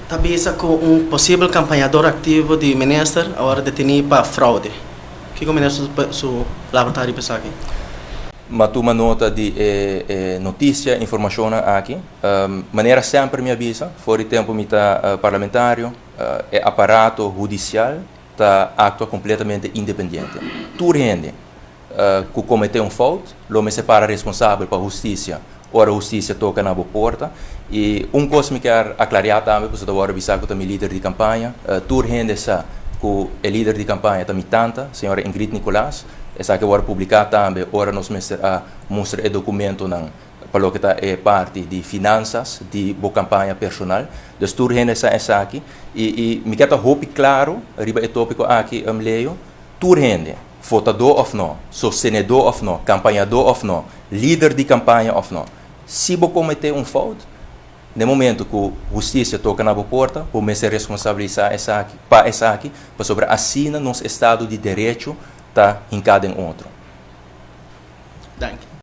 Tabisa com possível campanhador ativo de ministro agora detenido para fraude. O que o ministro laboratório pensa aqui? Mas tu uma nota de notícia, informação aqui. Maneira sempre me avisa, fora de tempo me está parlamentário, aparato judicial está atua completamente independente. Tu rende que cometeu falta, lo me separa responsável para a justiça, ora a justiça toca na boa porta. E coisa me quer aclarar também, porque eu agora avisar que eu também líder de campanha, tu rende sa que o líder de campanha também tanta, senhora Ingrid Nicolás, essa que agora publicar também, ora nós mostra o documento para o que é parte de finanças, de boa campanha personal, então tu rende essa aqui, e me quer hope claro, arriba o tópico aqui, leio, tu rende, votador ou não, sostenedor ou não, campanhador ou não, líder de campanha ou não, se você cometer falta, no momento que a justiça toca na porta, o ser responsabilizar para sobre assina nosso Estado de Direito está em cada outro. Danke.